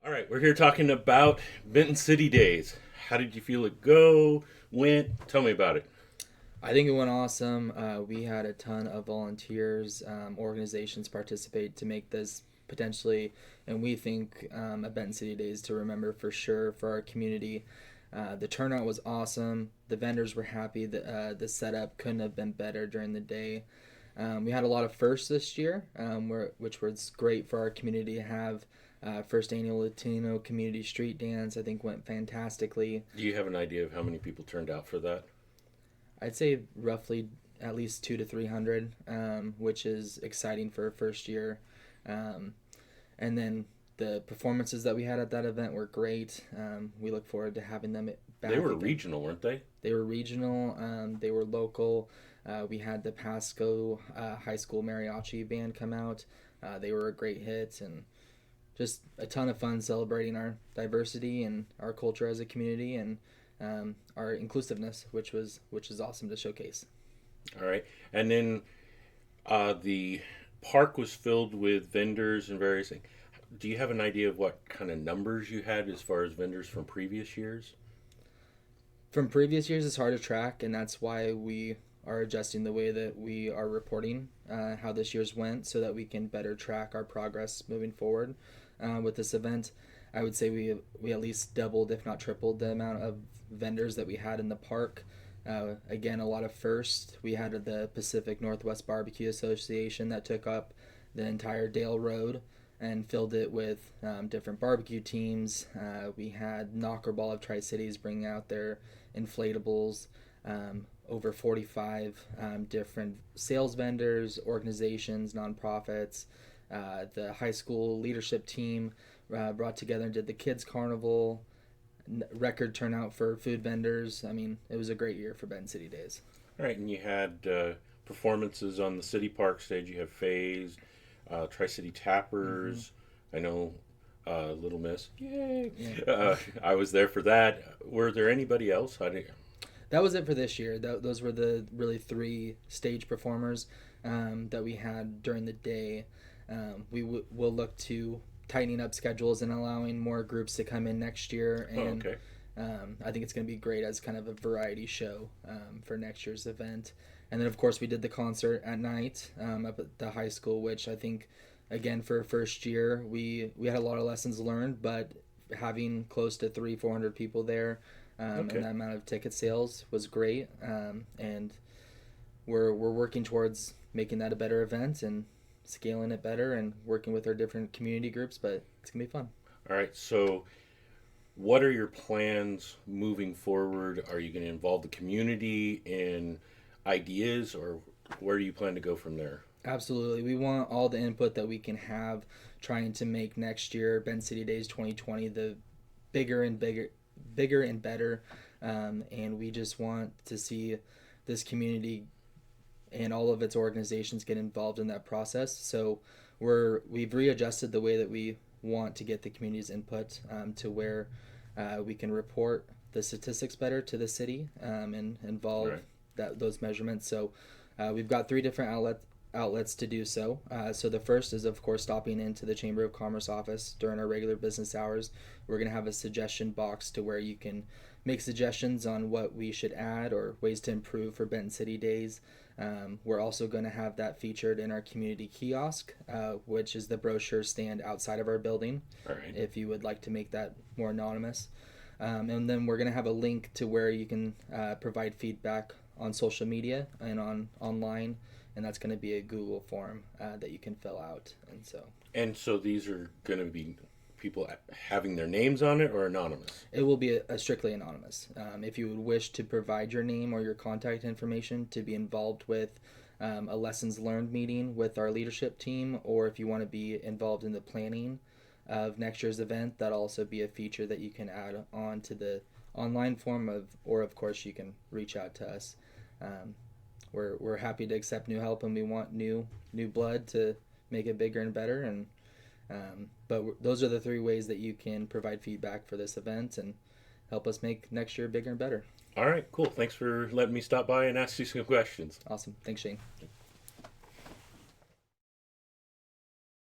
All right, we're here talking about Benton City Days. How did you feel it go? Went? Tell me about it. I think it went awesome. We had a ton of volunteers, organizations participate to make this potentially, and we think a Benton City Days to remember for sure for our community. The turnout was awesome. The vendors were happy. The setup couldn't have been better during the day. We had a lot of firsts this year, which was great for our community to have. First annual Latino Community Street Dance, I think, went fantastically. Do you have an idea of how many people turned out for that? I'd say roughly at least 200 to 300, which is exciting for a first year. Um, and then the performances that we had at that event were great. We look forward to having them back They were again. regional, weren't they? They were regional. They were local. We had the Pasco High School Mariachi Band come out. They were a great hit and just a ton of fun celebrating our diversity and our culture as a community and our inclusiveness, which is awesome to showcase. All right. And then the park was filled with vendors and various things. Do you have an idea of what kind of numbers you had as far as vendors from previous years? From previous years, it's hard to track, and that's why we are adjusting the way that we are reporting how this year's went, so that we can better track our progress moving forward with this event. I would say we at least doubled, if not tripled, the amount of vendors that we had in the park. Again, a lot of firsts. We had the Pacific Northwest Barbecue Association that took up the entire Dale Road and filled it with different barbecue teams. We had Knockerball of Tri Cities bring out their inflatables. Over 45 different sales vendors, organizations, nonprofits. The high school leadership team brought together and did the kids carnival. Record turnout for food vendors. I mean, it was a great year for Benton City Days. All right. And you had performances on the city park stage. You have Phase, Tri City Tappers. I know Little Miss. Yay! Yeah. I was there for that. Were there anybody else? I didn't. That was it for this year. Those were the really three stage performers that we had during the day. Will look to tightening up schedules and allowing more groups to come in next year. Oh, And okay. I think it's going to be great as kind of a variety show for next year's event. And then, of course, we did the concert at night up at the high school, which I think, again, for a first year, we had a lot of lessons learned, but having close to 400 people there Okay. and that amount of ticket sales was great. And we're working towards making that a better event and scaling it better and working with our different community groups, but it's going to be fun. All right. So, what are your plans moving forward? Are you going to involve the community in ideas, or where do you plan to go from there? Absolutely. We want all the input that we can have trying to make next year, Ben City Days 2020, the bigger and better. And we just want to see this community and all of its organizations get involved in that process. So we've readjusted the way that we want to get the community's input to where we can report the statistics better to the city and All involve right. those measurements. So we've got three different outlets to do so. So the first is, of course, stopping into the Chamber of Commerce office during our regular business hours. We're going to have a suggestion box to where you can make suggestions on what we should add or ways to improve for Benton City Days. We're also going to have that featured in our community kiosk, which is the brochure stand outside of our building, All right. if you would like to make that more anonymous. And then we're going to have a link to where you can provide feedback on social media and online, and that's going to be a Google form that you can fill out. And so these are going to be people having their names on it or anonymous? It will be a strictly anonymous. If you would wish to provide your name or your contact information to be involved with a lessons learned meeting with our leadership team, or if you want to be involved in the planning of next year's event, that'll also be a feature that you can add on to the online form or of course you can reach out to us. We're happy to accept new help, and we want new blood to make it bigger and better. And but those are the three ways that you can provide feedback for this event and help us make next year bigger and better. All right, cool. Thanks for letting me stop by and ask you some questions. Awesome. Thanks, Shane.